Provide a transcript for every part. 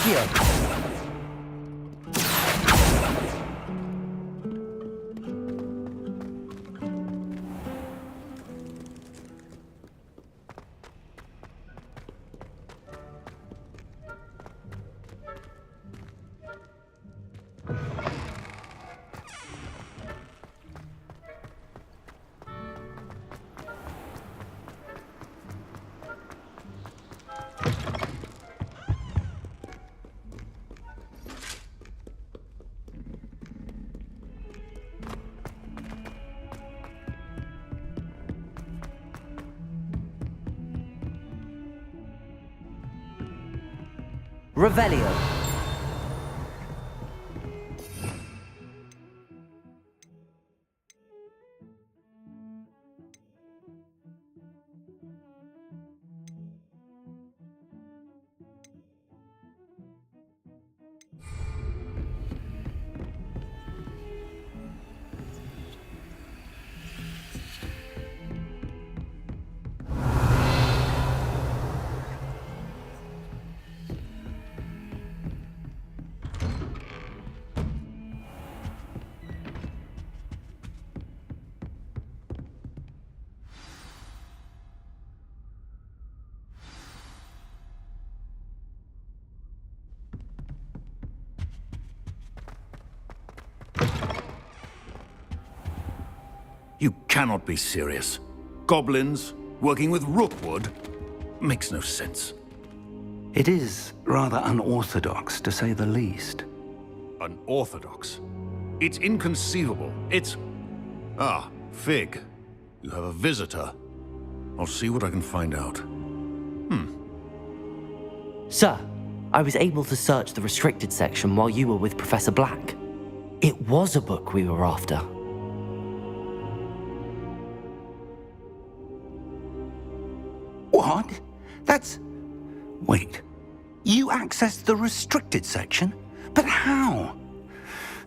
Accio! Revelio. You cannot be serious. Goblins working with Rookwood makes no sense. It is rather unorthodox, to say the least. Unorthodox? It's inconceivable. It's... Ah, Fig. You have a visitor. I'll see what I can find out. Sir, I was able to search the restricted section while you were with Professor Black. It was a book we were after. What? That's... Wait. You accessed the restricted section? But how?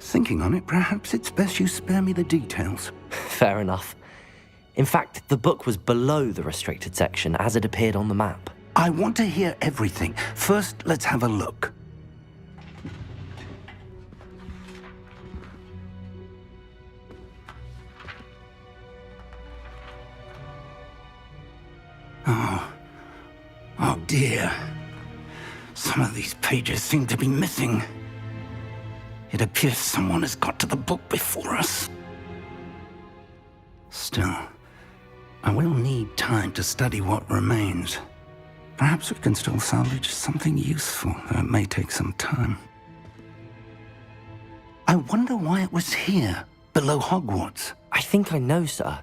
Thinking on it, perhaps it's best you spare me the details. Fair enough. In fact, the book was below the restricted section as it appeared on the map. I want to hear everything. First, let's have a look. Oh dear. Some of these pages seem to be missing. It appears someone has got to the book before us. Still, I will need time to study what remains. Perhaps we can still salvage something useful, though it may take some time. I wonder why it was here, below Hogwarts. I think I know, sir.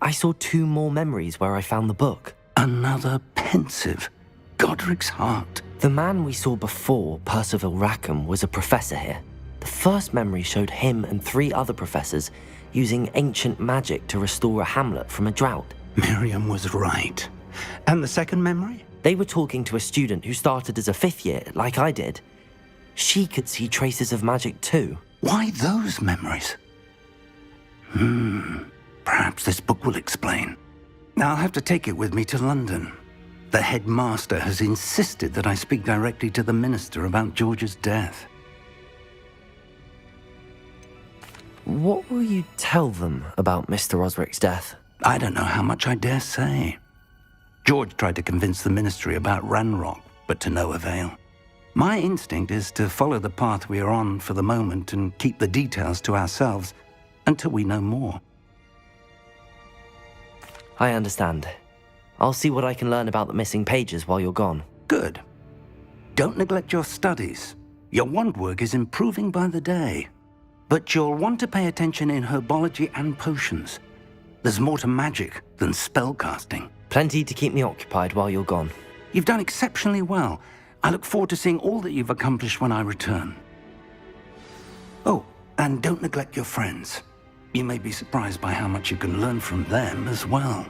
I saw 2 more memories where I found the book. Another pensive. Godric's heart. The man we saw before, Percival Rackham, was a professor here. The first memory showed him and 3 other professors using ancient magic to restore a hamlet from a drought. Miriam was right. And the second memory? They were talking to a student who started as a 5th year, like I did. She could see traces of magic too. Why those memories? Perhaps this book will explain. I'll have to take it with me to London. The headmaster has insisted that I speak directly to the minister about George's death. What will you tell them about Mr. Osric's death? I don't know how much I dare say. George tried to convince the ministry about Ranrock, but to no avail. My instinct is to follow the path we are on for the moment and keep the details to ourselves until we know more. I understand. I'll see what I can learn about the missing pages while you're gone. Good. Don't neglect your studies. Your wand work is improving by the day. But you'll want to pay attention in herbology and potions. There's more to magic than spellcasting. Plenty to keep me occupied while you're gone. You've done exceptionally well. I look forward to seeing all that you've accomplished when I return. Oh, and don't neglect your friends. You may be surprised by how much you can learn from them as well.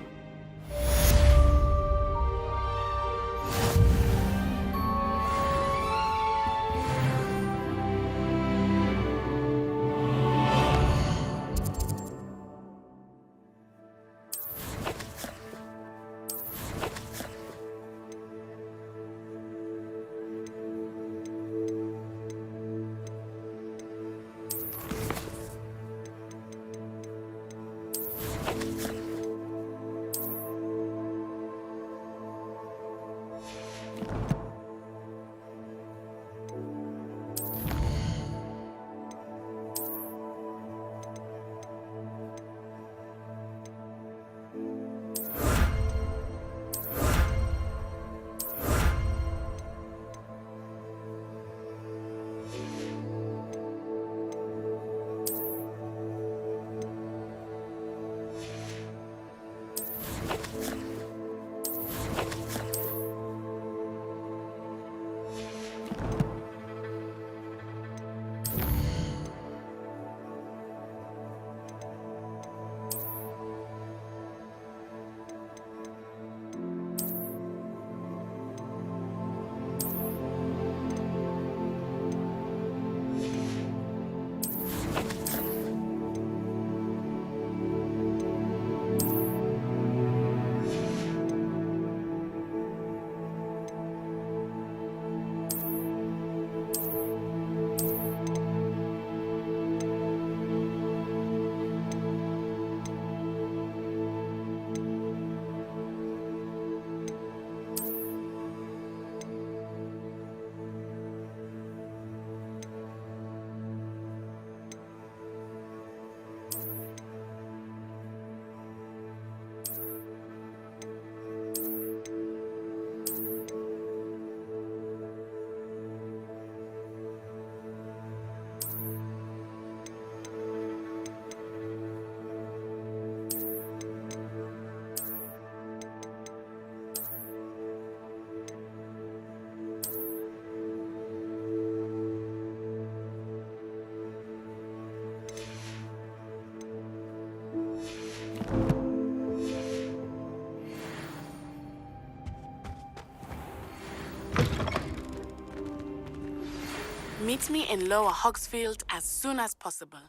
Meet me in Lower Hogsfield as soon as possible.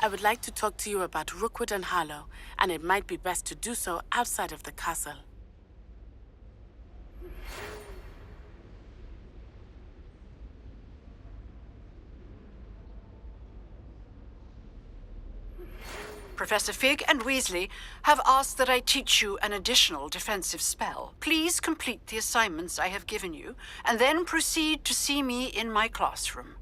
I would like to talk to you about Rookwood and Harlow, and it might be best to do so outside of the castle. Professor Fig and Weasley have asked that I teach you an additional defensive spell. Please complete the assignments I have given you, and then proceed to see me in my classroom.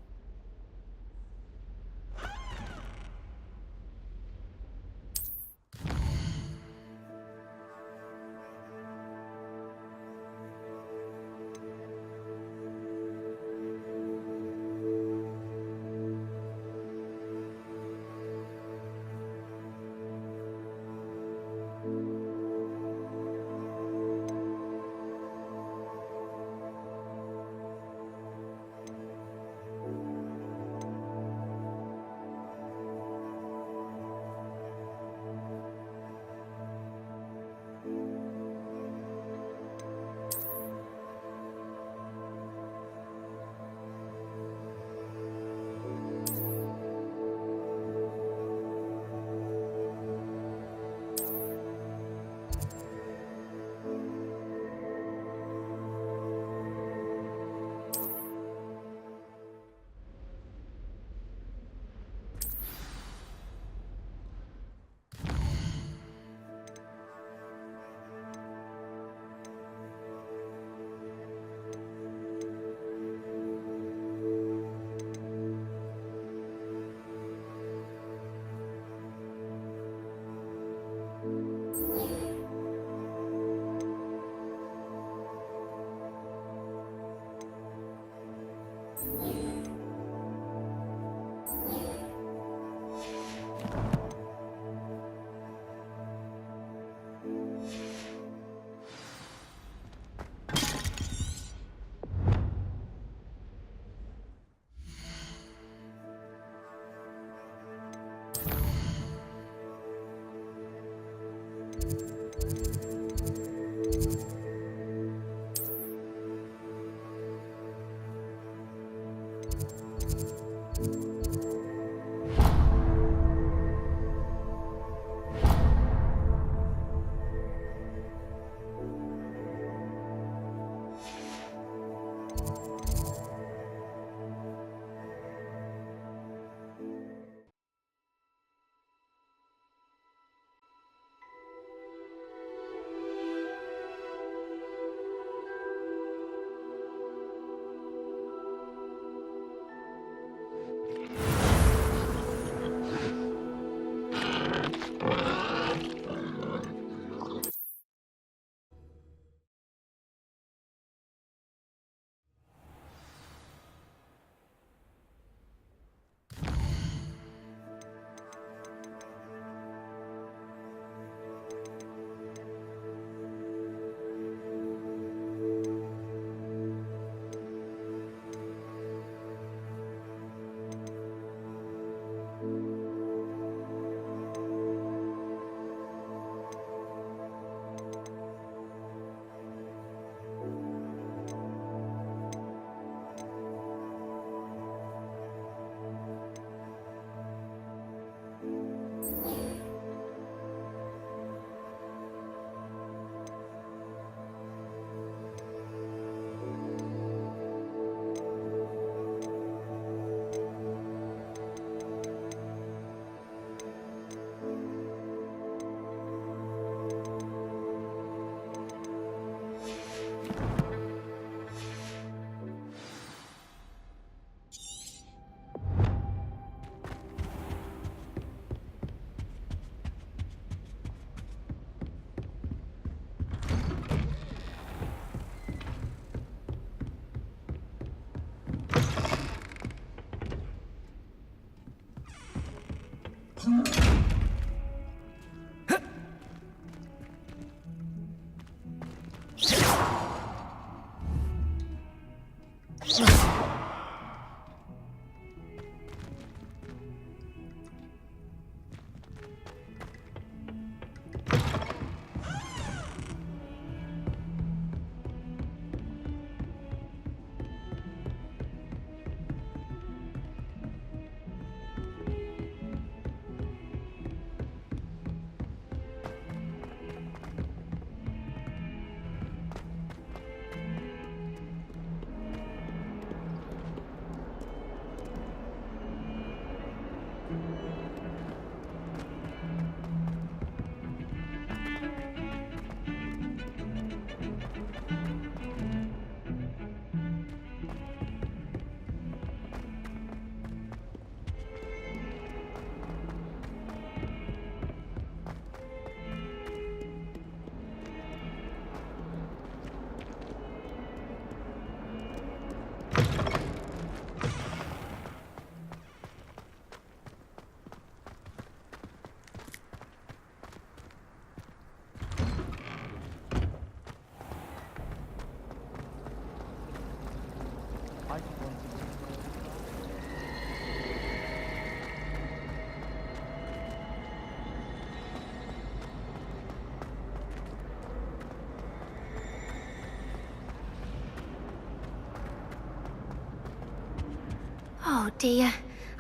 Oh dear,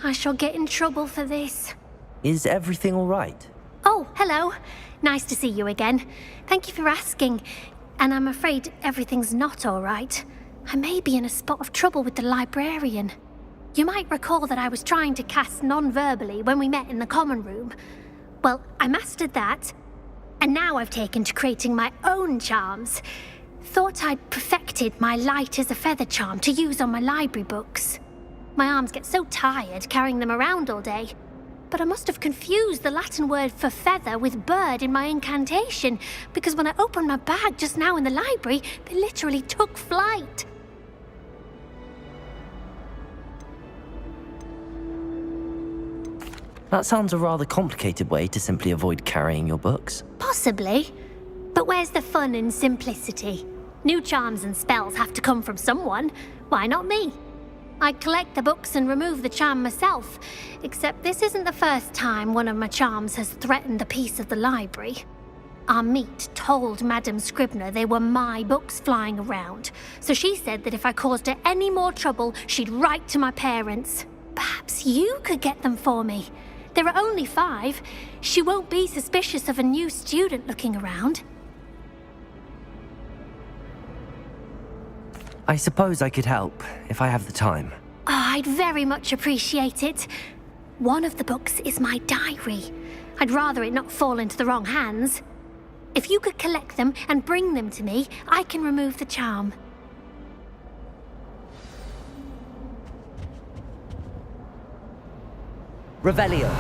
I shall get in trouble for this. Is everything all right? Oh, hello. Nice to see you again. Thank you for asking. And I'm afraid everything's not all right. I may be in a spot of trouble with the librarian. You might recall that I was trying to cast non-verbally when we met in the common room. Well, I mastered that, and now I've taken to creating my own charms. Thought I'd perfected my light as a feather charm to use on my library books. My arms get so tired carrying them around all day. But I must have confused the Latin word for feather with bird in my incantation, because when I opened my bag just now in the library, they literally took flight. That sounds a rather complicated way to simply avoid carrying your books. Possibly. But where's the fun in simplicity? New charms and spells have to come from someone. Why not me? I collect the books and remove the charm myself, except this isn't the first time one of my charms has threatened the peace of the library. Our meet told Madame Scribner they were my books flying around, so she said that if I caused her any more trouble, she'd write to my parents. Perhaps you could get them for me. There are only 5. She won't be suspicious of a new student looking around. I suppose I could help, if I have the time. Oh, I'd very much appreciate it. One of the books is my diary. I'd rather it not fall into the wrong hands. If you could collect them and bring them to me, I can remove the charm. Revelio.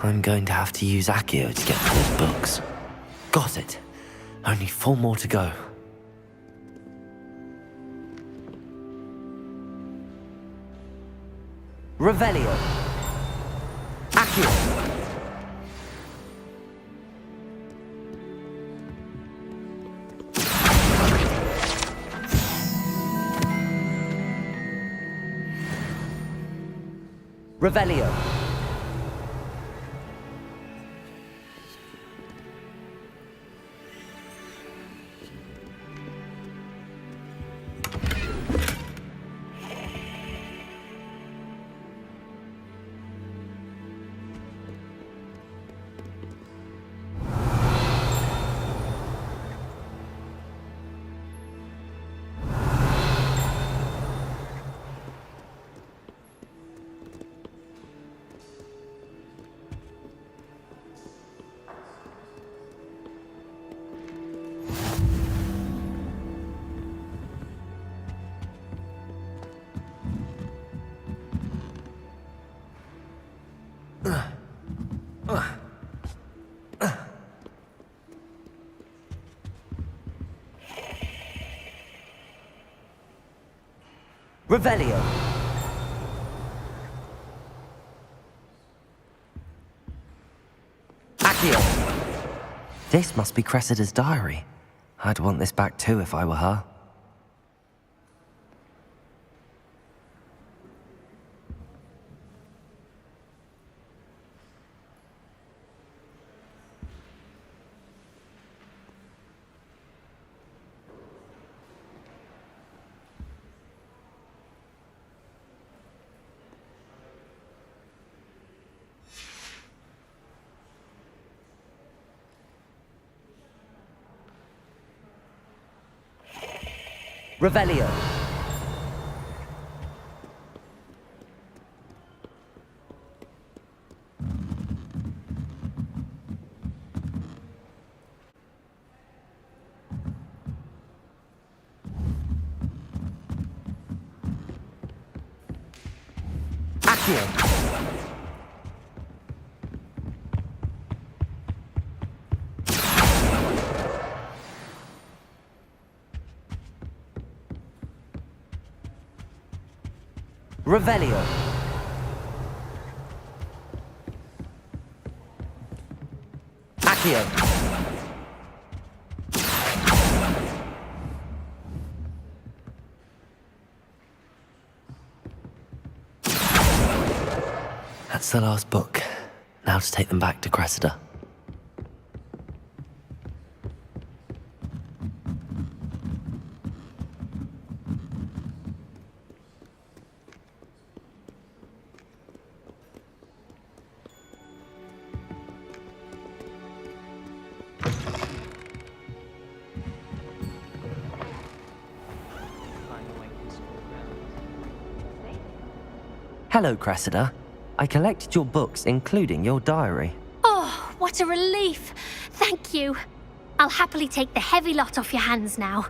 I'm going to have to use Accio to get to those books. Got it. Only 4 more to go. Revelio. Accio. Revelio. Revelio. Accio. This must be Cressida's diary. I'd want this back too if I were her. Revelio. Accio. Revelio. Accio. That's the last book. Now to take them back to Cressida. Hello, Cressida. I collected your books, including your diary. Oh, what a relief. Thank you. I'll happily take the heavy lot off your hands now.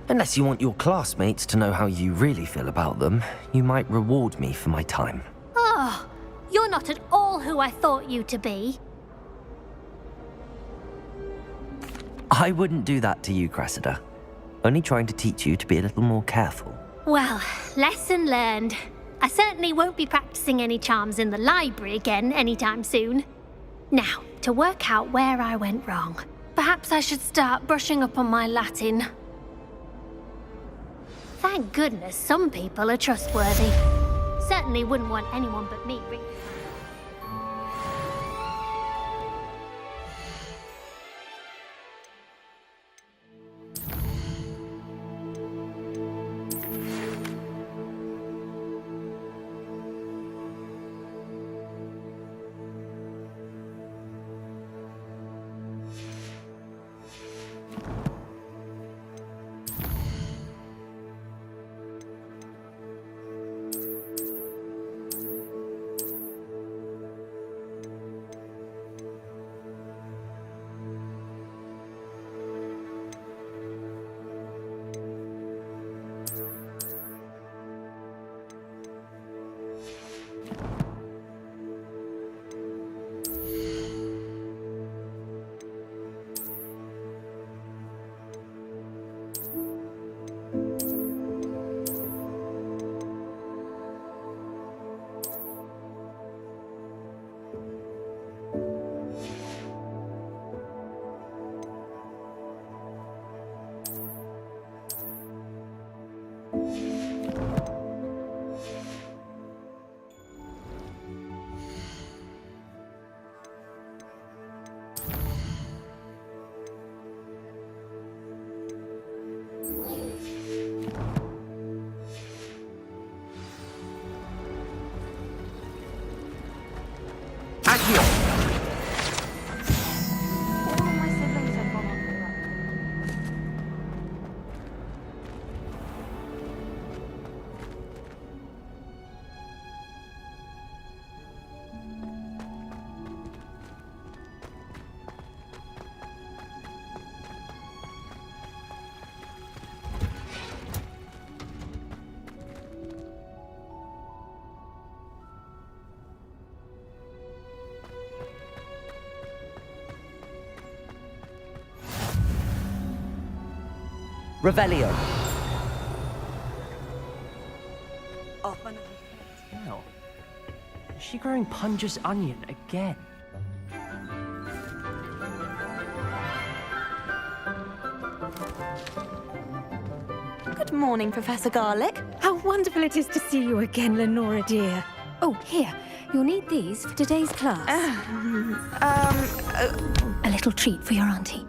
Unless you want your classmates to know how you really feel about them, you might reward me for my time. Oh, you're not at all who I thought you to be. I wouldn't do that to you, Cressida. Only trying to teach you to be a little more careful. Well, lesson learned. I certainly won't be practicing any charms in the library again anytime soon. Now, to work out where I went wrong. Perhaps I should start brushing up on my Latin. Thank goodness some people are trustworthy. Certainly wouldn't want anyone but me reading. Revelio. Hell, is she growing Punja's onion again? Good morning, Professor Garlick. How wonderful it is to see you again, Lenora dear. Oh, here, you'll need these for today's class. A little treat for your auntie.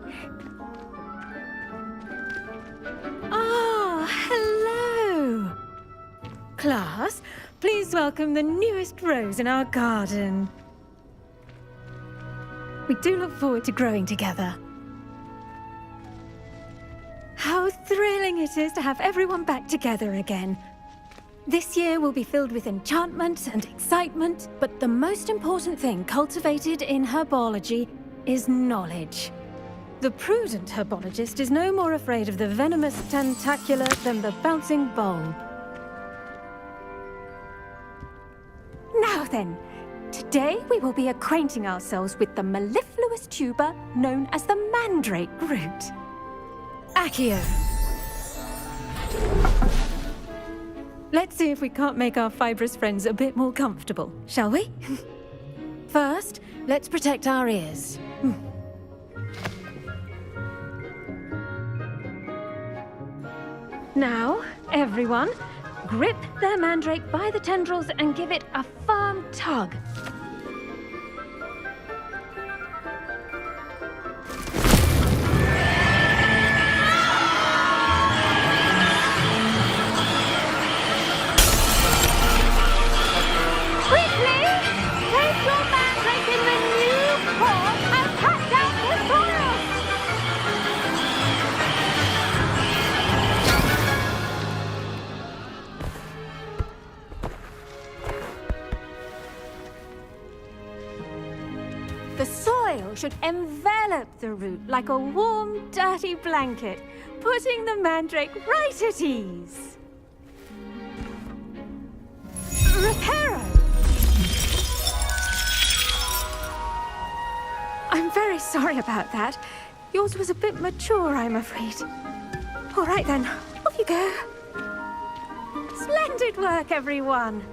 Ah, hello. Class, please welcome the newest rose in our garden. We do look forward to growing together. How thrilling it is to have everyone back together again. This year will be filled with enchantment and excitement, but the most important thing cultivated in herbology is knowledge. The prudent herbologist is no more afraid of the venomous tentacula than the bouncing bulb. Now then, today we will be acquainting ourselves with the mellifluous tuber known as the mandrake root. Accio. Let's see if we can't make our fibrous friends a bit more comfortable, shall we? First, let's protect our ears. Now, everyone, grip their mandrake by the tendrils and give it a firm tug. Quickly, take your mandrake in the new form and cut down the soil! The soil should envelop the root like a warm, dirty blanket, putting the mandrake right at ease. Reparo! I'm very sorry about that. Yours was a bit mature, I'm afraid. All right then, off you go. Splendid work, everyone!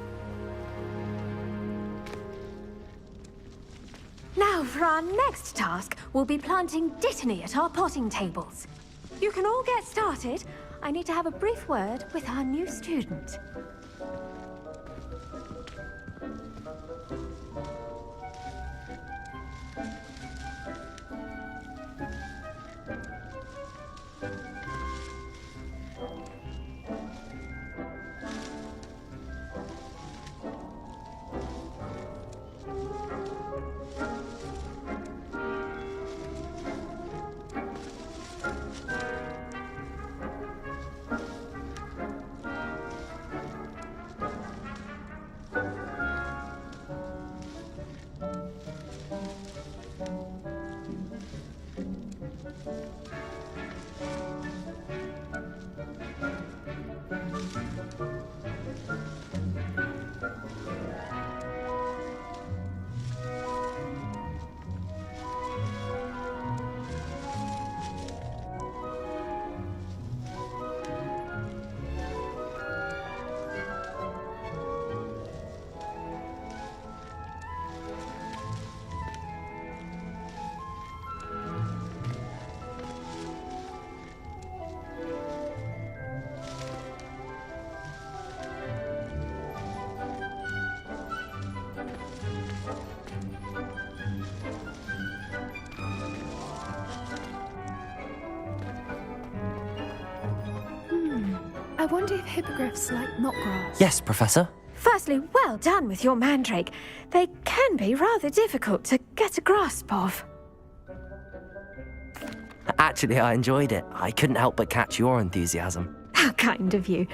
Now, for our next task, we'll be planting Dittany at our potting tables. You can all get started. I need to have a brief word with our new student. I wonder if hippogriffs like knotgrass. Yes, Professor. Firstly, well done with your mandrake. They can be rather difficult to get a grasp of. Actually, I enjoyed it. I couldn't help but catch your enthusiasm. How kind of you.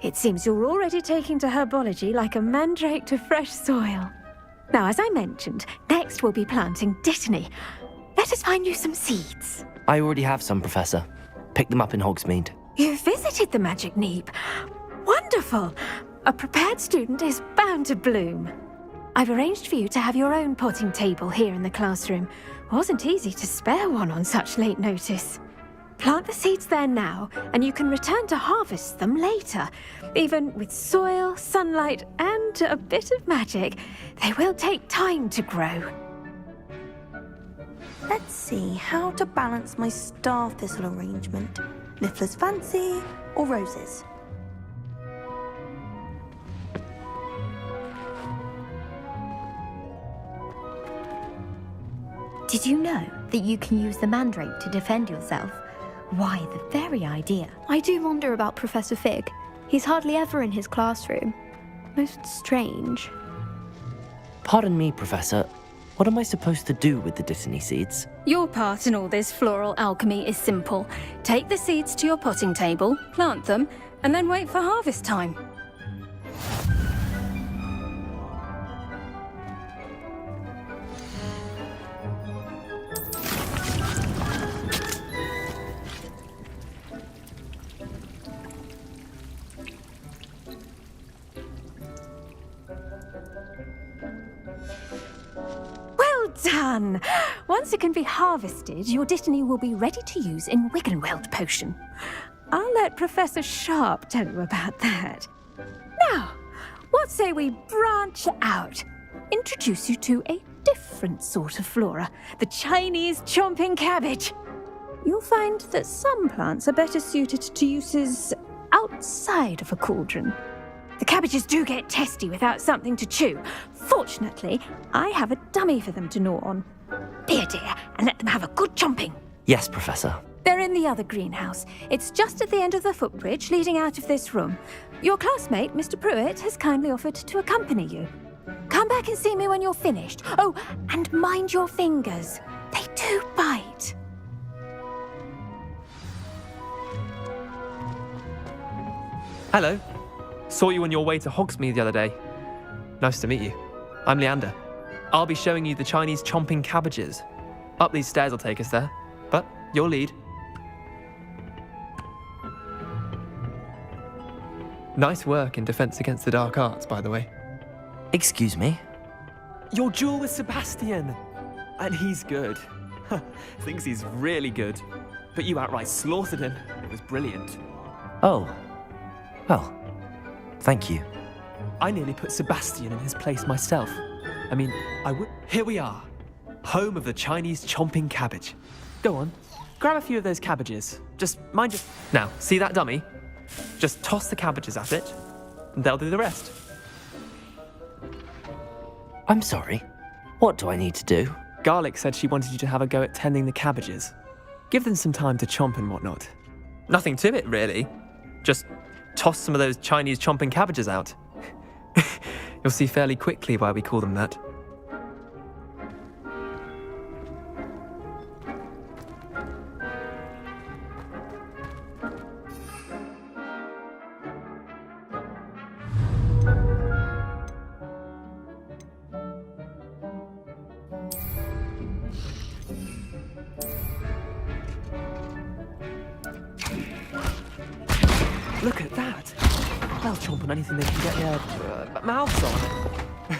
It seems you're already taking to herbology like a mandrake to fresh soil. Now, as I mentioned, next we'll be planting Dittany. Let us find you some seeds. I already have some, Professor. Picked them up in Hogsmeade. You visited the Magic Neep. Wonderful! A prepared student is bound to bloom. I've arranged for you to have your own potting table here in the classroom. Wasn't easy to spare one on such late notice. Plant the seeds there now, and you can return to harvest them later. Even with soil, sunlight, and a bit of magic, they will take time to grow. Let's see how to balance my star thistle arrangement. Liffler's Fancy or roses? Did you know that you can use the mandrake to defend yourself? Why, the very idea. I do wonder about Professor Fig. He's hardly ever in his classroom. Most strange. Pardon me, Professor. What am I supposed to do with the Dittany seeds? Your part in all this floral alchemy is simple. Take the seeds to your potting table, plant them, and then wait for harvest time. Done! Once it can be harvested, your Dittany will be ready to use in Wiggenweld potion. I'll let Professor Sharp tell you about that. Now, what say we branch out? Introduce you to a different sort of flora, the Chinese chomping cabbage. You'll find that some plants are better suited to uses outside of a cauldron. The cabbages do get testy without something to chew. Fortunately, I have a dummy for them to gnaw on. Be a dear and let them have a good chomping. Yes, Professor. They're in the other greenhouse. It's just at the end of the footbridge leading out of this room. Your classmate, Mr. Pruitt, has kindly offered to accompany you. Come back and see me when you're finished. Oh, and mind your fingers. They do bite. Hello. Saw you on your way to Hogsmeade the other day. Nice to meet you. I'm Leander. I'll be showing you the Chinese chomping cabbages. Up these stairs will take us there, but your lead. Nice work in Defense Against the Dark Arts, by the way. Excuse me? Your duel with Sebastian! And he's good. Thinks he's really good. But you outright slaughtered him. It was brilliant. Oh. Well, thank you. I nearly put Sebastian in his place myself. I mean, I would... Here we are. Home of the Chinese chomping cabbage. Go on, grab a few of those cabbages. Just mind your... Now, see that dummy? Just toss the cabbages at it, and they'll do the rest. I'm sorry. What do I need to do? Garlic said she wanted you to have a go at tending the cabbages. Give them some time to chomp and whatnot. Nothing to it, really. Just toss some of those Chinese chomping cabbages out. You'll see fairly quickly why we call them that. Look at that! They'll chomp on anything they can get their mouths on.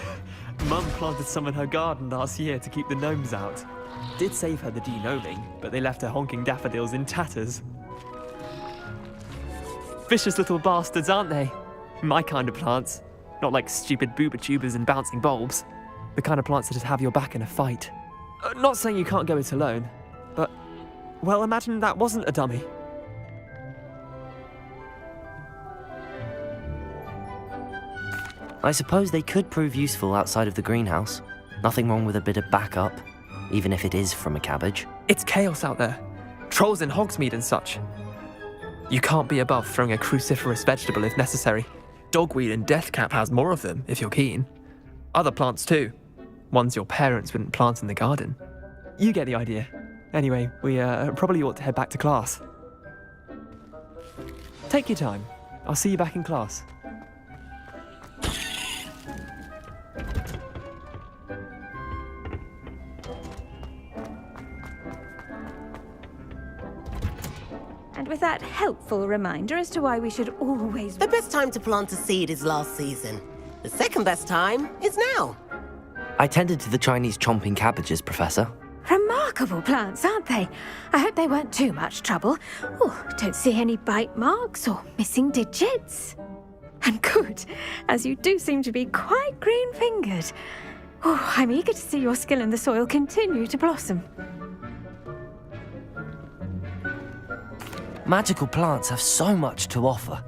Mum planted some in her garden last year to keep the gnomes out. Did save her the de-gnoming, but they left her honking daffodils in tatters. Vicious little bastards, aren't they? My kind of plants. Not like stupid booba tubers and bouncing bulbs. The kind of plants that just have your back in a fight. Not saying you can't go it alone, but, well, imagine that wasn't a dummy. I suppose they could prove useful outside of the greenhouse. Nothing wrong with a bit of backup, even if it is from a cabbage. It's chaos out there. Trolls in Hogsmeade and such. You can't be above throwing a cruciferous vegetable if necessary. Dogweed and deathcap has more of them, if you're keen. Other plants too. Ones your parents wouldn't plant in the garden. You get the idea. Anyway, we probably ought to head back to class. Take your time. I'll see you back in class. And with that helpful reminder as to why we should always... The best time to plant a seed is last season. The second best time is now. I tended to the Chinese chomping cabbages, Professor. Remarkable plants, aren't they? I hope they weren't too much trouble. Oh, don't see any bite marks or missing digits. And good, as you do seem to be quite green-fingered. Oh, I'm eager to see your skill in the soil continue to blossom. Magical plants have so much to offer.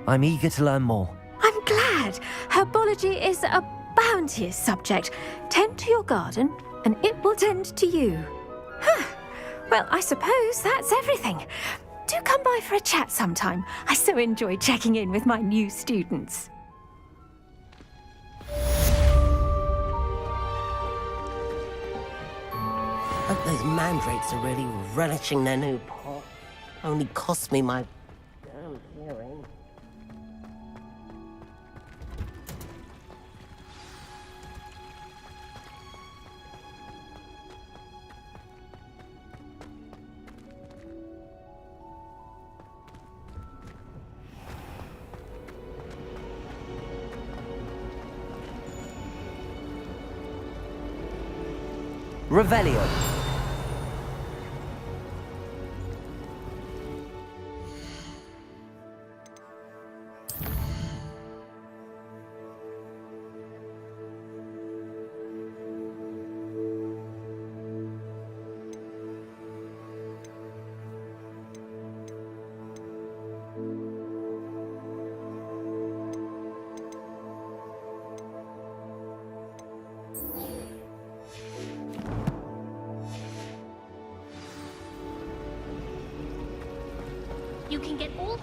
I'm eager to learn more. I'm glad. Herbology is a bounteous subject. Tend to your garden, and it will tend to you. Well, I suppose that's everything. Do come by for a chat sometime. I so enjoy checking in with my new students. Hope those mandrakes are really relishing their new pot. Only cost me my damn hearing. Revelio. You can get all...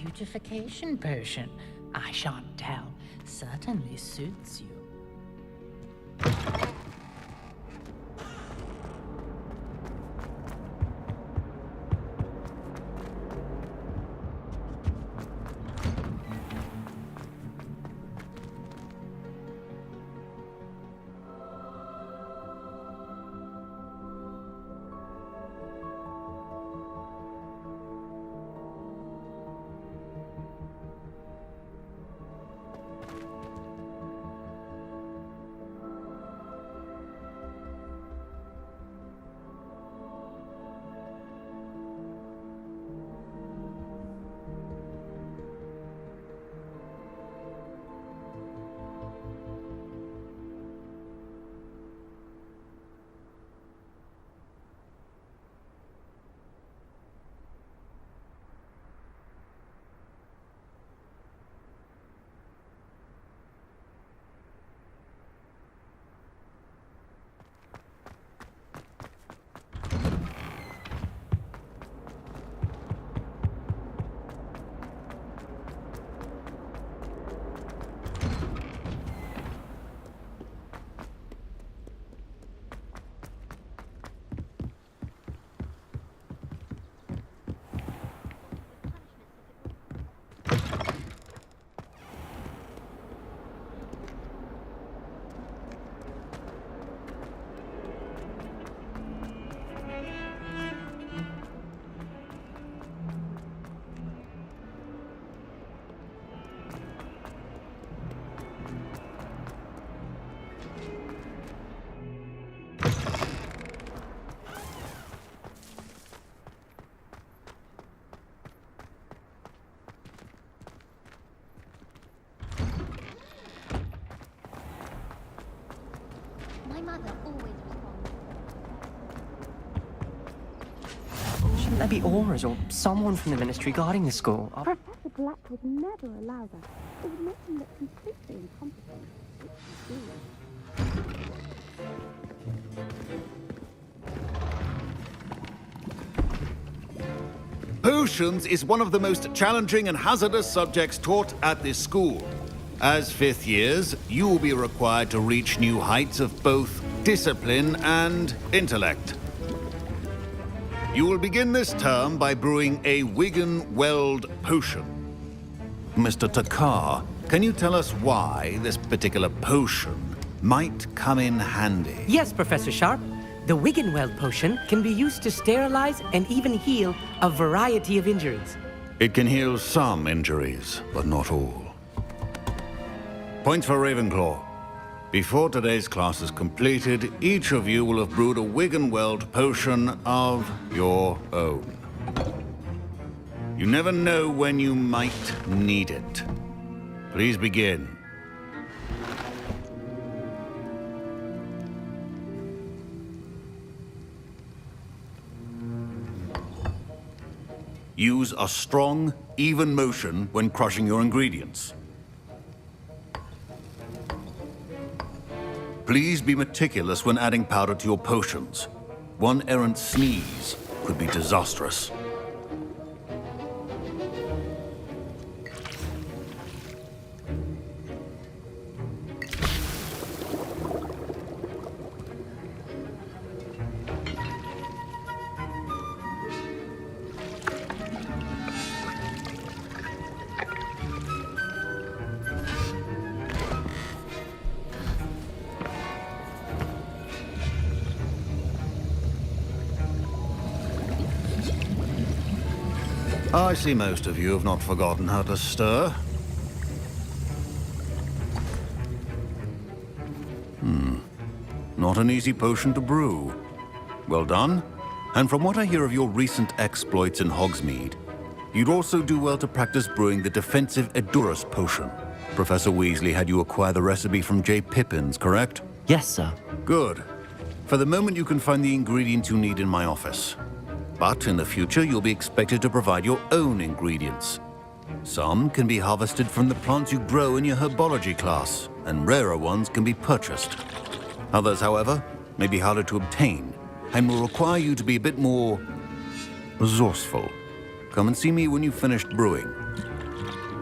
Beautification potion. I shan't tell. Certainly suits you. My mother always responds. Shouldn't there be aurors or someone from the ministry guarding the school? Professor Black would never allow that. It would make him look completely incompetent. Potions is one of the most challenging and hazardous subjects taught at this school. As fifth years, you will be required to reach new heights of both discipline and intellect. You will begin this term by brewing a Wiggenweld potion. Mr. Takar, can you tell us why this particular potion might come in handy? Yes, Professor Sharp. The Wiggenweld potion can be used to sterilize and even heal a variety of injuries. It can heal some injuries, but not all. Points for Ravenclaw. Before today's class is completed, each of you will have brewed a Wiggenweld potion of your own. You never know when you might need it. Please begin. Use a strong, even motion when crushing your ingredients. Please be meticulous when adding powder to your potions. One errant sneeze could be disastrous. I see most of you have not forgotten how to stir. Not an easy potion to brew. Well done. And from what I hear of your recent exploits in Hogsmeade, you'd also do well to practice brewing the defensive Edurus potion. Professor Weasley had you acquire the recipe from J. Pippin's, correct? Yes, sir. Good. For the moment, you can find the ingredients you need in my office. But in the future, you'll be expected to provide your own ingredients. Some can be harvested from the plants you grow in your herbology class, and rarer ones can be purchased. Others, however, may be harder to obtain, and will require you to be a bit more resourceful. Come and see me when you've finished brewing,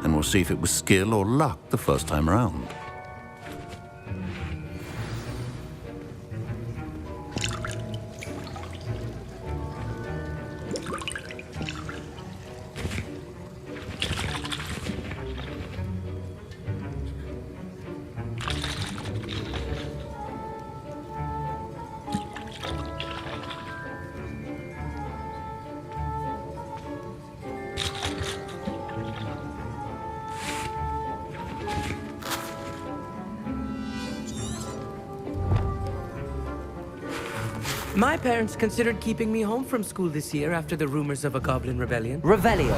and we'll see if it was skill or luck the first time around. My parents considered keeping me home from school this year after the rumors of a goblin rebellion. Revelio.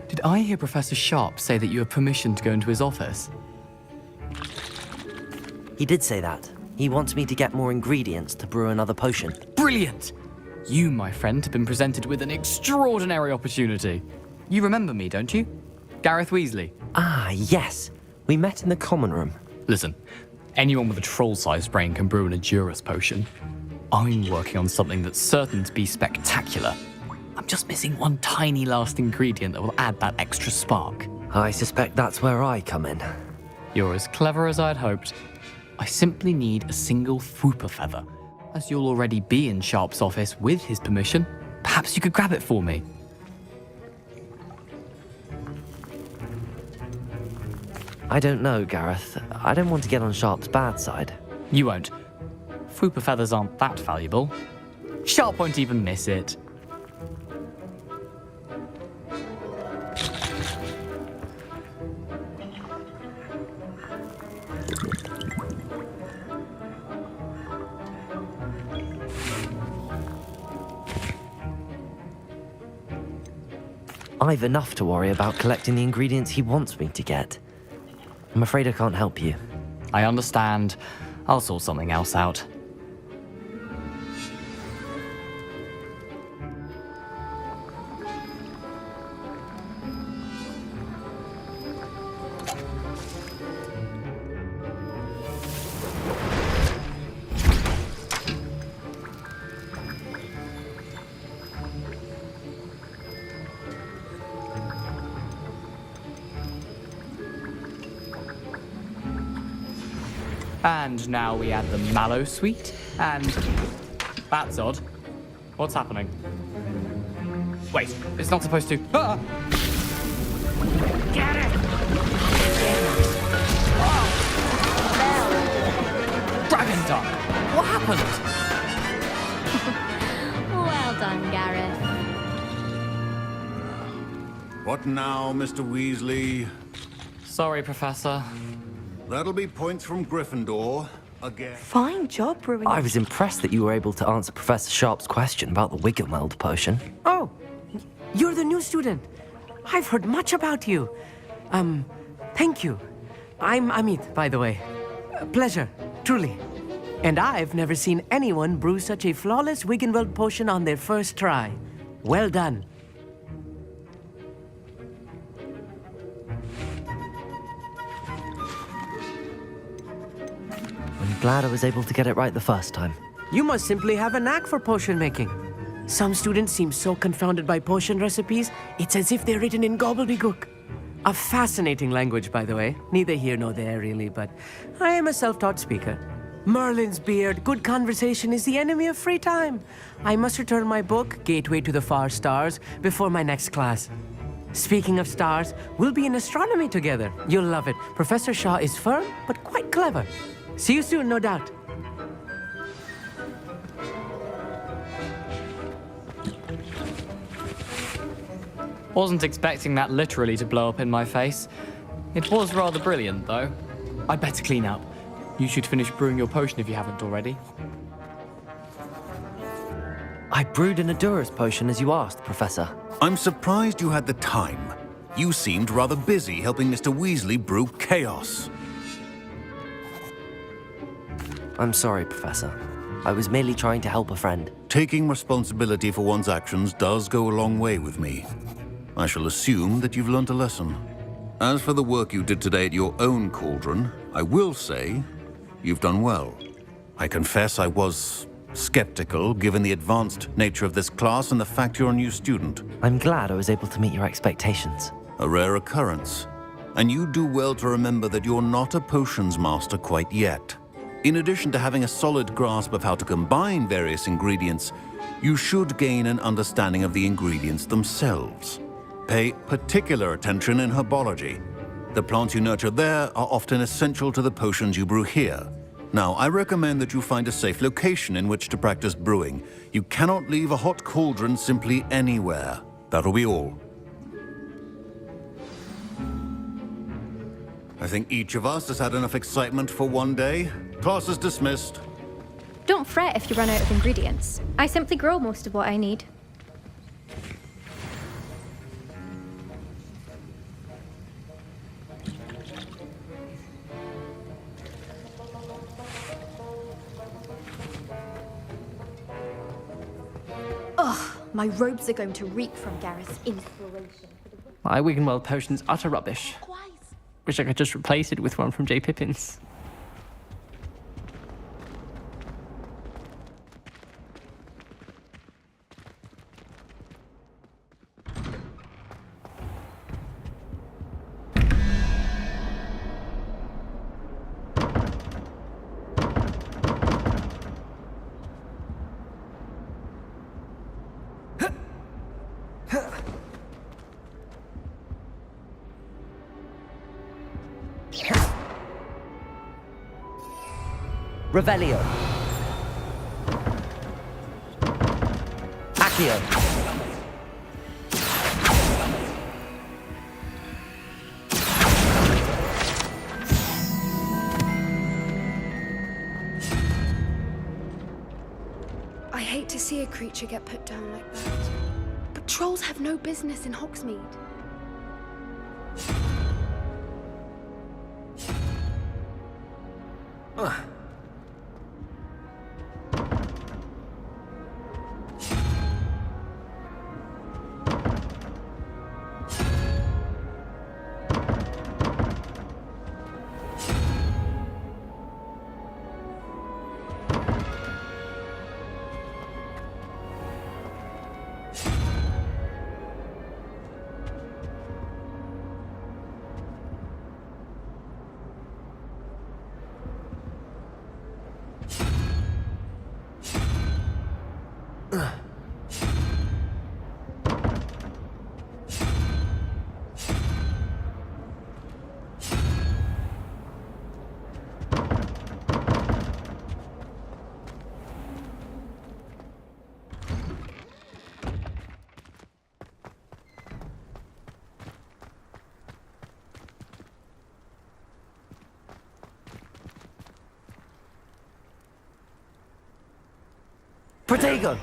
Did I hear Professor Sharp say that you have permission to go into his office? He did say that. He wants me to get more ingredients to brew another potion. Brilliant! You, my friend, have been presented with an extraordinary opportunity. You remember me, don't you? Gareth Weasley. Ah, yes. We met in the common room. Listen, anyone with a troll-sized brain can brew an Edurus potion. I'm working on something that's certain to be spectacular. I'm just missing one tiny last ingredient that will add that extra spark. I suspect that's where I come in. You're as clever as I'd hoped. I simply need a single Fwooper feather. As you'll already be in Sharp's office with his permission, perhaps you could grab it for me. I don't know, Gareth. I don't want to get on Sharp's bad side. You won't. Fwooper feathers aren't that valuable. Sharp won't even miss it. I've enough to worry about collecting the ingredients he wants me to get. I'm afraid I can't help you. I understand. I'll sort something else out. And now we add the mallow sweet, and... That's odd. What's happening? Wait, it's not supposed to... Ah! Get it! Oh! Dragon Duck! What happened? Well done, Gareth. What now, Mr. Weasley? Sorry, Professor. That'll be points from Gryffindor, again. Fine job, brewing. I was impressed that you were able to answer Professor Sharp's question about the Wiggenweld potion. Oh, you're the new student. I've heard much about you. Thank you. I'm Amit, by the way. Pleasure, truly. And I've never seen anyone brew such a flawless Wiggenweld potion on their first try. Well done. I'm glad I was able to get it right the first time. You must simply have a knack for potion making. Some students seem so confounded by potion recipes, it's as if they're written in gobbledygook. A fascinating language, by the way. Neither here nor there, really, but I am a self-taught speaker. Merlin's beard, good conversation is the enemy of free time. I must return my book, Gateway to the Far Stars, before my next class. Speaking of stars, we'll be in astronomy together. You'll love it. Professor Shaw is firm, but quite clever. See you soon, no doubt. Wasn't expecting that literally to blow up in my face. It was rather brilliant, though. I'd better clean up. You should finish brewing your potion if you haven't already. I brewed an Adurus potion as you asked, Professor. I'm surprised you had the time. You seemed rather busy helping Mr. Weasley brew chaos. I'm sorry, Professor. I was merely trying to help a friend. Taking responsibility for one's actions does go a long way with me. I shall assume that you've learnt a lesson. As for the work you did today at your own cauldron, I will say you've done well. I confess I was skeptical, given the advanced nature of this class and the fact you're a new student. I'm glad I was able to meet your expectations. A rare occurrence. And you do well to remember that you're not a potions master quite yet. In addition to having a solid grasp of how to combine various ingredients, you should gain an understanding of the ingredients themselves. Pay particular attention in herbology. The plants you nurture there are often essential to the potions you brew here. Now, I recommend that you find a safe location in which to practice brewing. You cannot leave a hot cauldron simply anywhere. That'll be all. I think each of us has had enough excitement for one day. Class is dismissed. Don't fret if you run out of ingredients. I simply grow most of what I need. Ugh, my robes are going to reek from Gareth's inspiration. My Wiggenweld potion's utter rubbish. Wish I could just replace it with one from J. Pippin's. Revelio. Accio. I hate to see a creature get put down like that. But trolls have no business in Hogsmeade. Protego!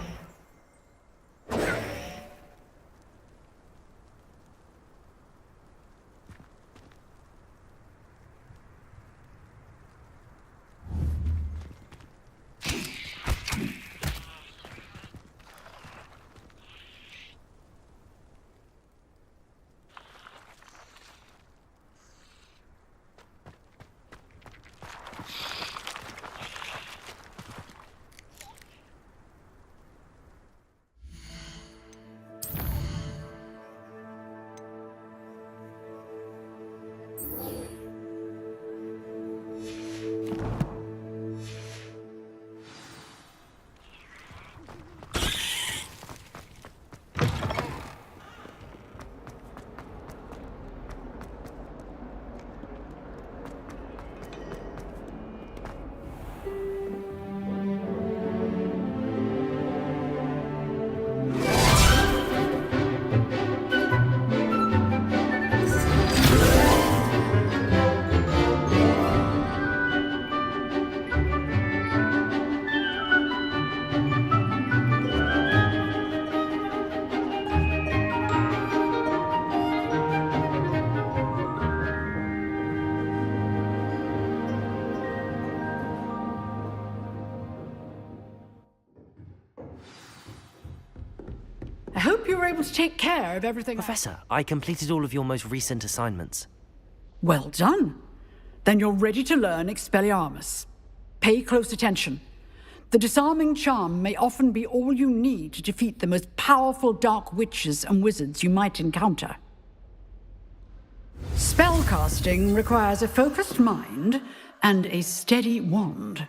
hope you were able to take care of everything. Professor, I completed all of your most recent assignments. Well done. Then you're ready to learn Expelliarmus. Pay close attention. The disarming charm may often be all you need to defeat the most powerful dark witches and wizards you might encounter. Spellcasting requires a focused mind and a steady wand.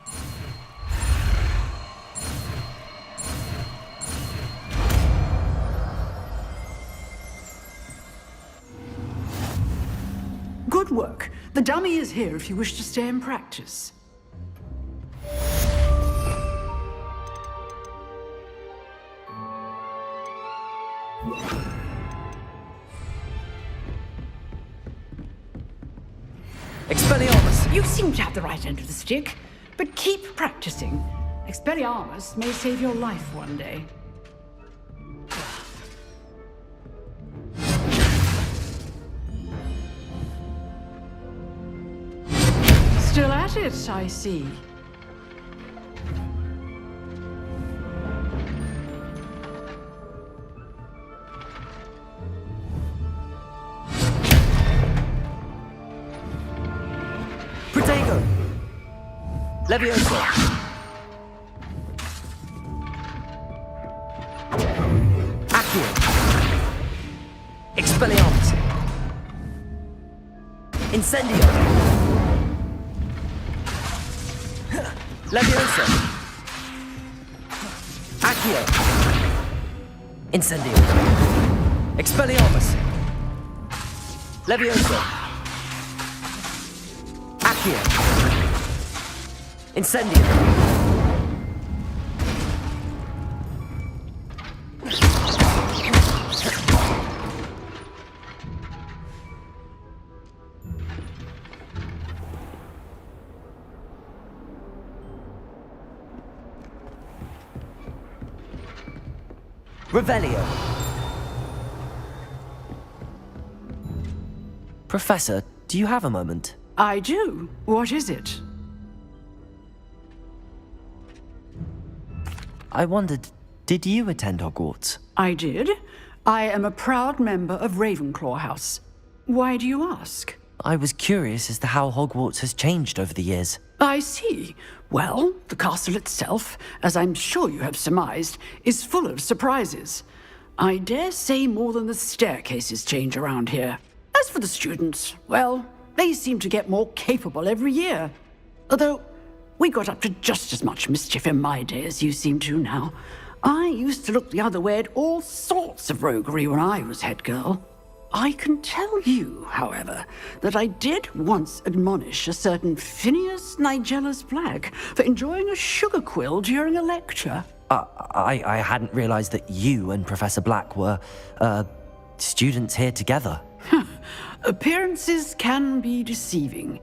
Good work. The dummy is here if you wish to stay and practice. Expelliarmus! You seem to have the right end of the stick, but keep practicing. Expelliarmus may save your life one day. Still at it, I see. Protego! Levioso! Accio! Expelliarmus! Incendio! Levioso! Accio! Incendio! Expelliarmus! Levioso! Accio! Incendio! Revelio. Professor, do you have a moment? I do. What is it? I wondered, did you attend Hogwarts? I did. I am a proud member of Ravenclaw House. Why do you ask? I was curious as to how Hogwarts has changed over the years. I see. Well, the castle itself, as I'm sure you have surmised, is full of surprises. I dare say more than the staircases change around here. As for the students, well, they seem to get more capable every year. Although, we got up to just as much mischief in my day as you seem to now. I used to look the other way at all sorts of roguery when I was head girl. I can tell you, however, that I did once admonish a certain Phineas Nigellus Black for enjoying a sugar quill during a lecture. I hadn't realized that you and Professor Black were, students here together. Appearances can be deceiving.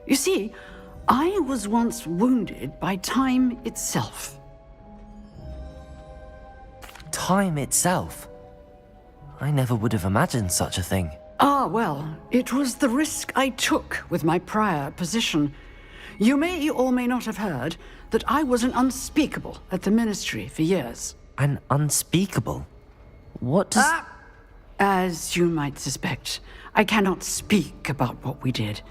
You see, I was once wounded by time itself. Time itself? I never would have imagined such a thing. Ah, well, it was the risk I took with my prior position. You may or may not have heard that I was an unspeakable at the Ministry for years. An unspeakable? What does... As you might suspect, I cannot speak about what we did.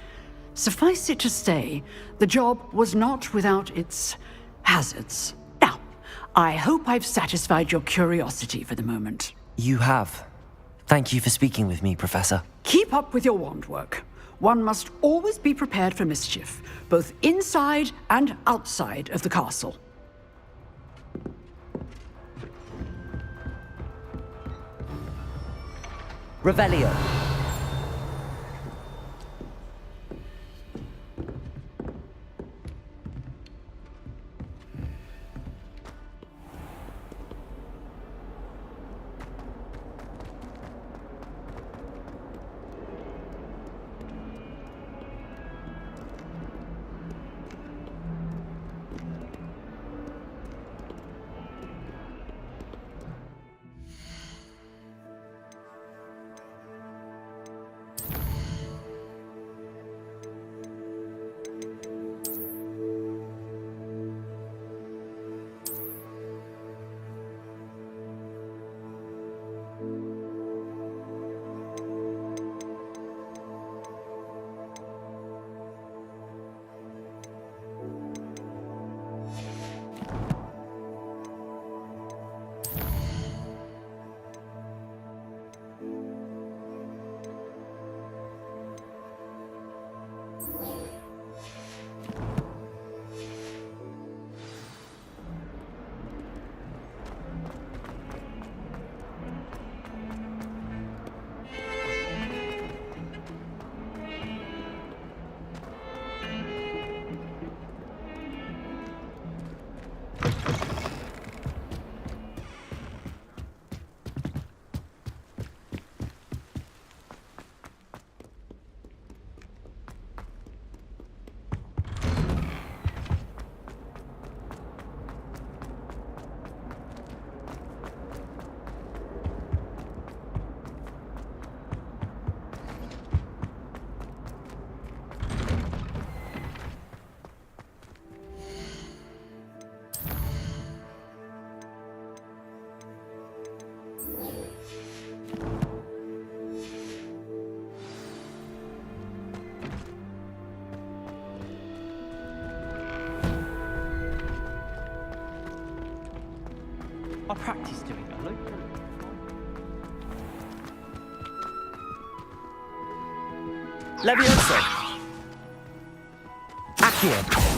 Suffice it to say, the job was not without its hazards. Now, I hope I've satisfied your curiosity for the moment. You have. Thank you for speaking with me, Professor. Keep up with your wand work. One must always be prepared for mischief, both inside and outside of the castle. Revelio. I practiced doing it, Luke. Levioso! Accio!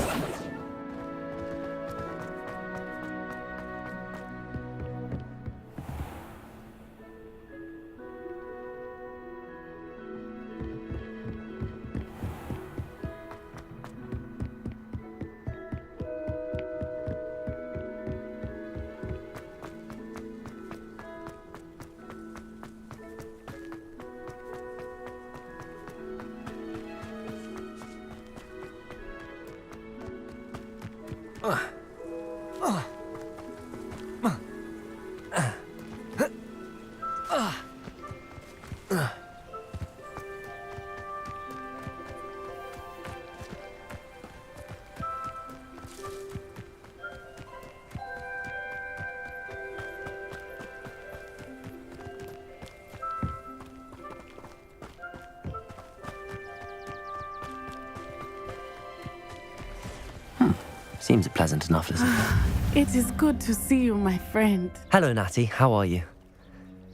Seems pleasant enough, isn't it? It is good to see you, my friend. Hello, Natty. How are you?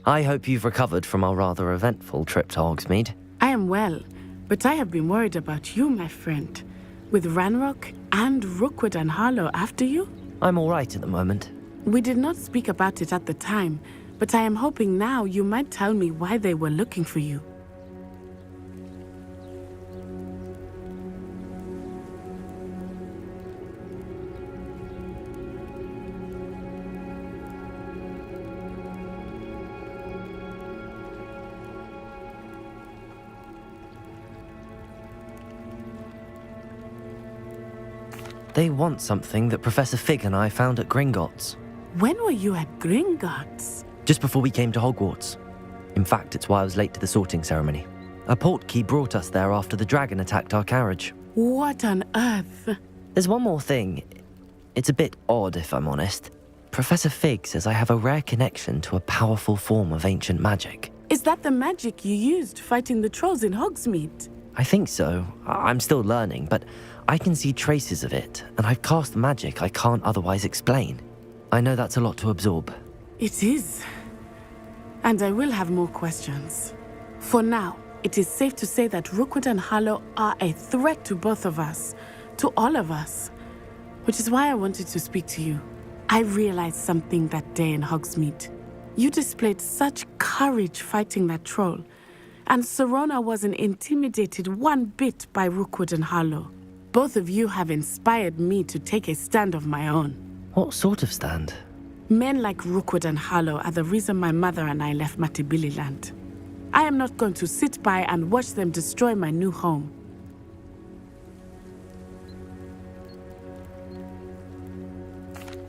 I hope you've recovered from our rather eventful trip to Hogsmeade. I am well, but I have been worried about you, my friend. With Ranrock and Rookwood and Harlow after you? I'm all right at the moment. We did not speak about it at the time, but I am hoping now you might tell me why they were looking for you. They want something that Professor Fig and I found at Gringotts. When were you at Gringotts? Just before we came to Hogwarts. In fact, it's why I was late to the sorting ceremony. A portkey brought us there after the dragon attacked our carriage. What on earth? There's one more thing. It's a bit odd, if I'm honest. Professor Fig says I have a rare connection to a powerful form of ancient magic. Is that the magic you used fighting the trolls in Hogsmeade? I think so. I'm still learning, but I can see traces of it, and I've cast magic I can't otherwise explain. I know that's a lot to absorb. It is. And I will have more questions. For now, it is safe to say that Rookwood and Harlow are a threat to both of us, to all of us. Which is why I wanted to speak to you. I realized something that day in Hogsmeade. You displayed such courage fighting that troll, and Serona wasn't intimidated one bit by Rookwood and Harlow. Both of you have inspired me to take a stand of my own. What sort of stand? Men like Rookwood and Harlow are the reason my mother and I left Matabeleland. I am not going to sit by and watch them destroy my new home.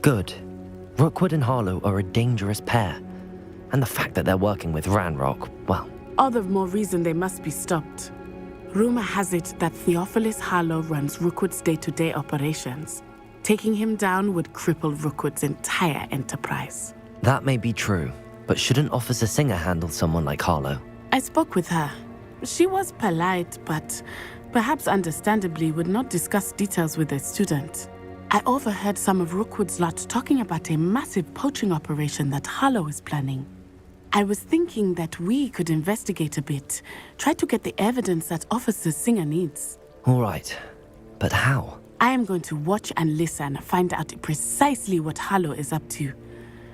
Good. Rookwood and Harlow are a dangerous pair. And the fact that they're working with Ranrock, well... All the more reason they must be stopped. Rumor has it that Theophilus Harlow runs Rookwood's day-to-day operations. Taking him down would cripple Rookwood's entire enterprise. That may be true, but shouldn't Officer Singer handle someone like Harlow? I spoke with her. She was polite, but perhaps understandably would not discuss details with a student. I overheard some of Rookwood's lot talking about a massive poaching operation that Harlow is planning. I was thinking that we could investigate a bit, try to get the evidence that Officer Singer needs. All right, but how? I am going to watch and listen, find out precisely what Harlow is up to.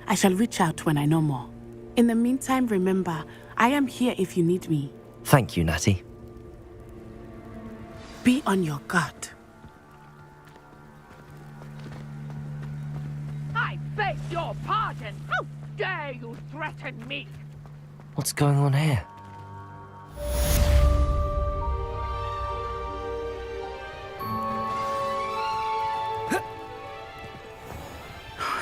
I shall reach out when I know more. In the meantime, remember, I am here if you need me. Thank you, Natty. Be on your guard. I beg your pardon! How dare you threaten me? What's going on here?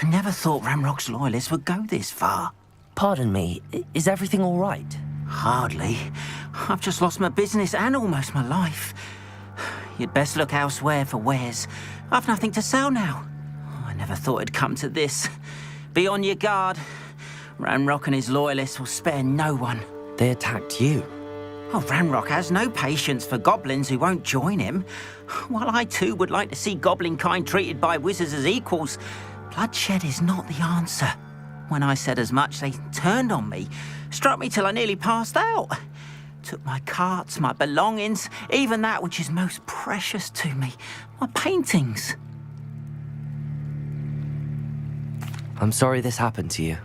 I never thought Ranrock's loyalists would go this far. Pardon me, is everything all right? Hardly. I've just lost my business and almost my life. You'd best look elsewhere for wares. I've nothing to sell now. I never thought it'd come to this. Be on your guard. Ranrock and his loyalists will spare no one. They attacked you. Oh, Ranrock has no patience for goblins who won't join him. While I too would like to see goblin kind treated by wizards as equals, bloodshed is not the answer. When I said as much, they turned on me, struck me till I nearly passed out. Took my carts, my belongings, even that which is most precious to me, my paintings. I'm sorry this happened to you.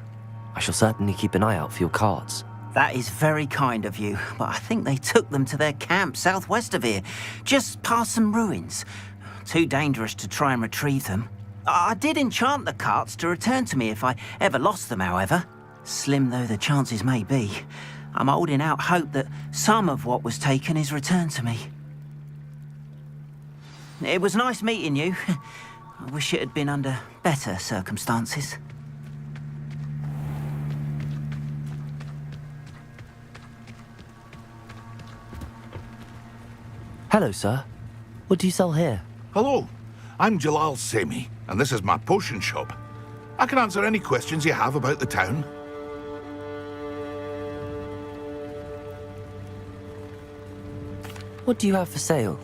I shall certainly keep an eye out for your carts. That is very kind of you, but I think they took them to their camp southwest of here, just past some ruins. Too dangerous to try and retrieve them. I did enchant the carts to return to me if I ever lost them, however. Slim though the chances may be, I'm holding out hope that some of what was taken is returned to me. It was nice meeting you. I wish it had been under better circumstances. Hello, sir. What do you sell here? Hello, I'm Jalal Semi, and this is my potion shop. I can answer any questions you have about the town. What do you have for sale?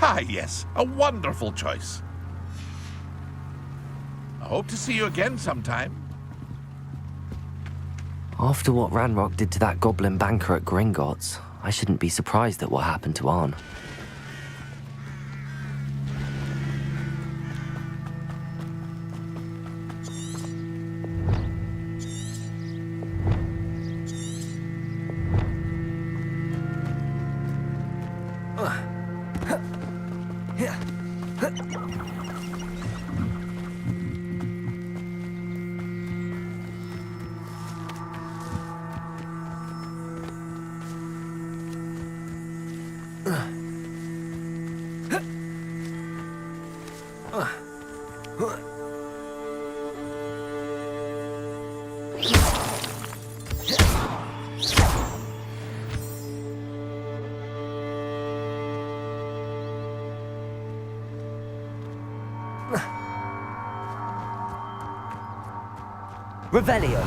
Ah, yes, a wonderful choice. I hope to see you again sometime. After what Ranrock did to that goblin banker at Gringotts, I shouldn't be surprised at what happened to Arn. Revelio.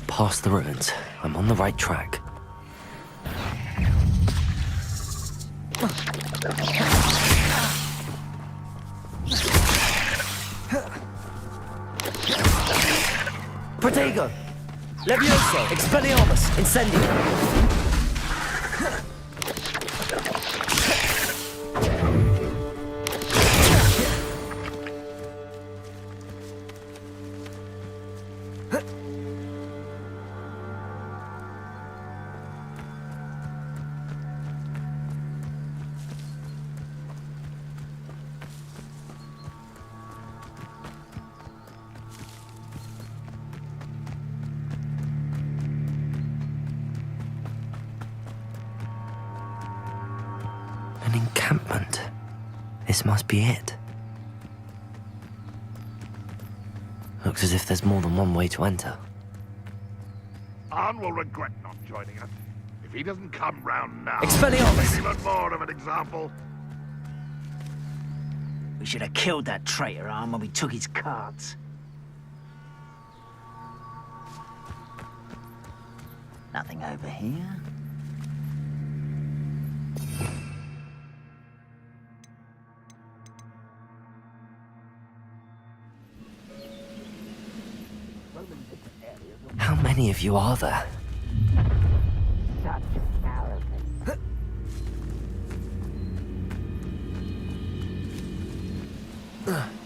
Past the ruins. I'm on the right track. Protego! Levioso! Expelliarmus! Incendio! An encampment. This must be it. Looks as if there's more than one way to enter. Arn will regret not joining us if he doesn't come round now. Expelliarmus! Even more of an example. We should have killed that traitor, Arn, when we took his cards. Nothing over here. many of you are there?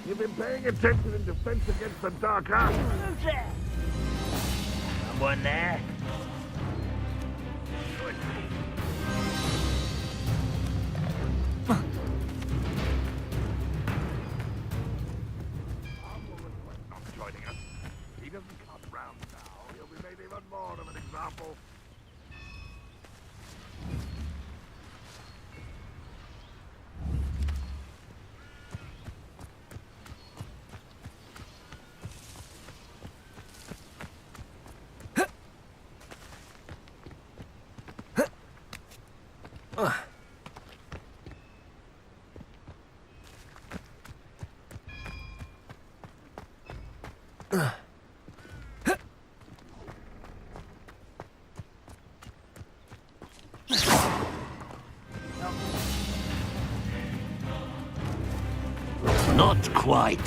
You've been paying attention in defense against the dark arts. Someone there? Not joining us. He doesn't come round now. He'll be made even more of an example. Not quite.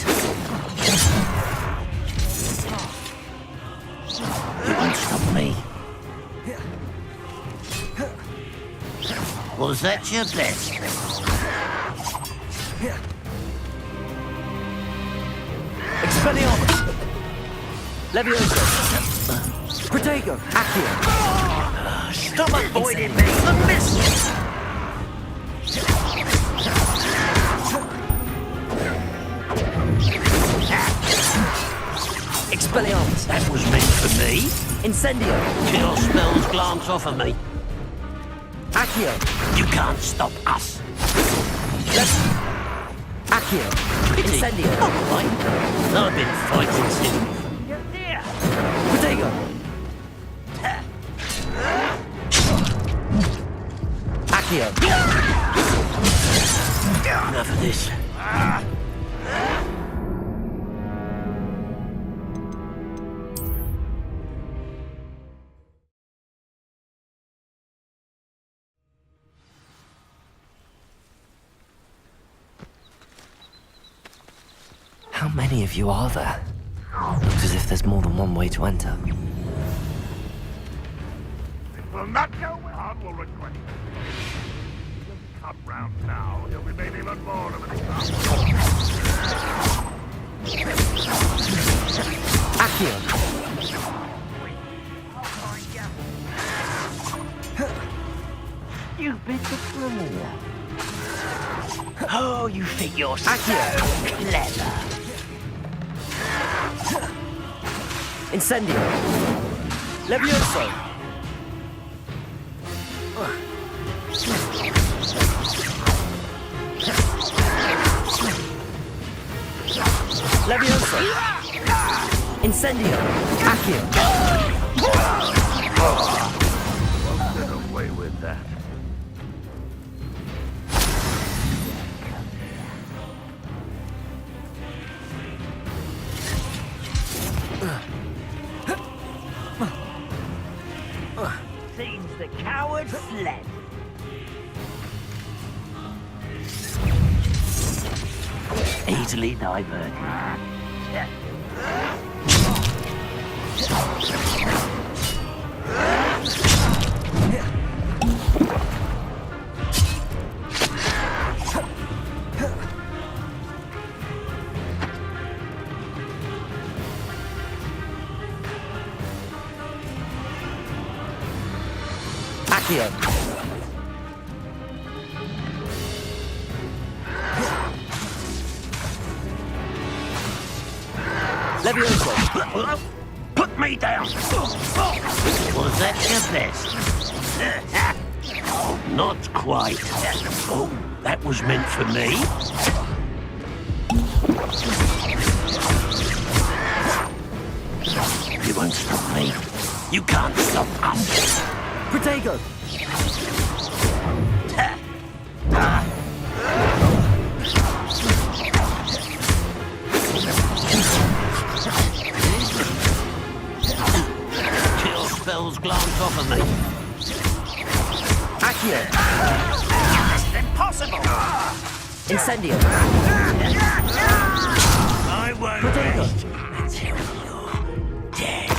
You won't stop me. Was that your best? Expelliarmus! Levioso! Protego! Accio! Stop avoiding me! The mist! Expelliarmus! That was meant for me. Incendio! Chill spells glance off of me. Accio! You can't stop us. Accio! Pity. Incendio! Not quite. I've been fighting since. Protego! Accio! Enough of this. How many of you are there? Looks as if there's more than one way to enter. It will not go well. Hard will request. He doesn't come round now. He'll be made even more of an example. Accio! You bit the fool. Oh, you think you're so clever. Incendio! Levioso! Levioso! Incendio! Accio! Won't get away with that. Seems the coward fled. Easily diverted. Accio! Levioso! Put me down! Was that your best? Not quite. Oh, that was meant for me? You won't stop me. You can't stop us. Protego! Chill spells glance off of me. Accio! It's impossible! Incendio! I won't Protego! rest until you're dead.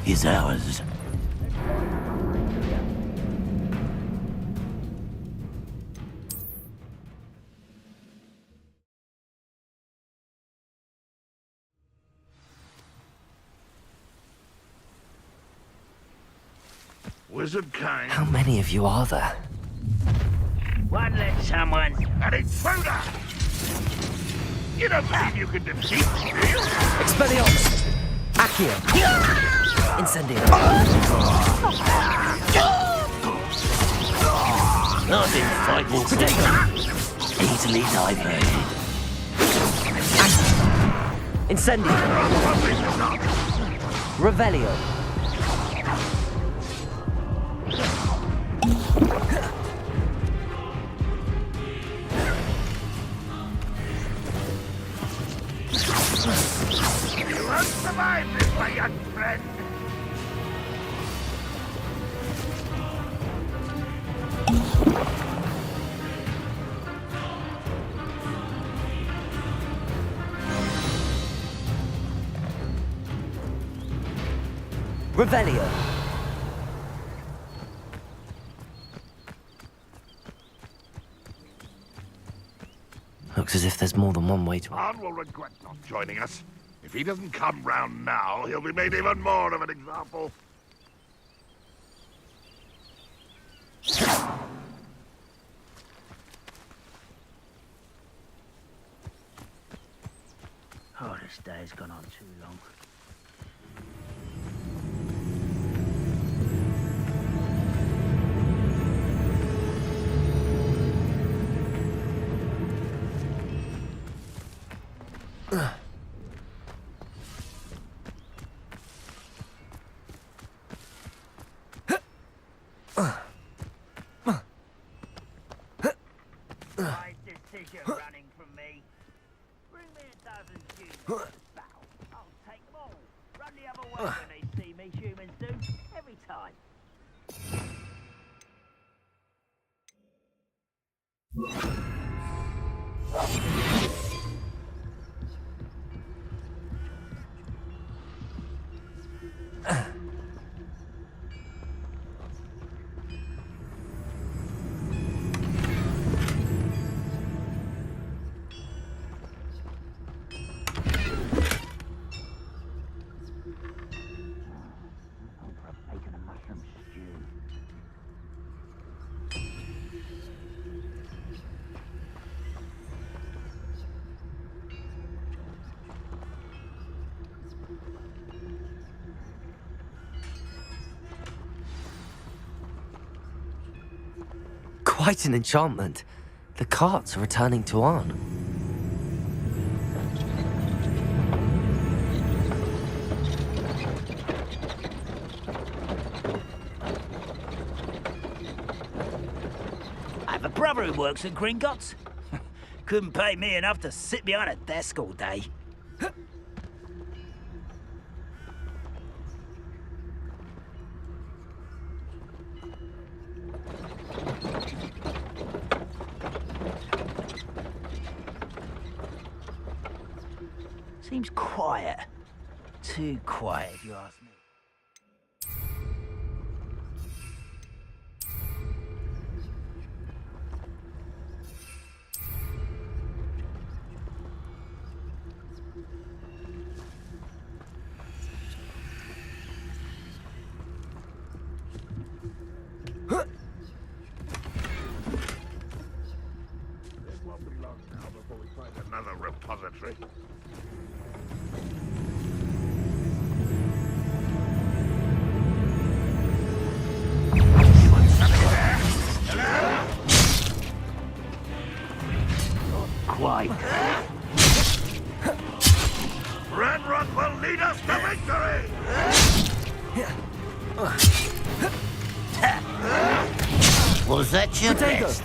is ours. Wizard Kane. How many of you are there? One let someone... An intruder! You don't believe you can defeat me, do you? Expelliarmus! Accio! Incendio! I've been fighting since easily diverted. Incendio! Revelio! You won't survive this, my young friend. Revelio! Looks as if there's more than one way to... Arn will regret not joining us. If he doesn't come round now, he'll be made even more of an example. Oh, this day's gone on too long. My decision running from me. Bring me a dozen humans. I'll take them all. Run the other way when they see me. Humans do every time. Bacon and mushroom stew. Quite an enchantment. The carts are returning to Arn. I have a brother who works at Gringotts. Couldn't pay me enough to sit behind a desk all day. Seems quiet. Too quiet, if you ask me. It won't be long now before we find another repository. Quite. Ranrock will lead us to victory! Was that your best?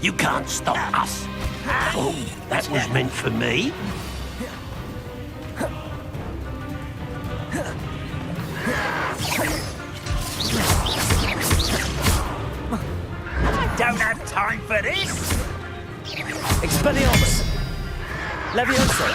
You can't stop us. Oh, that was meant for me? I don't have time for this! Expelliarmus! Leviosa!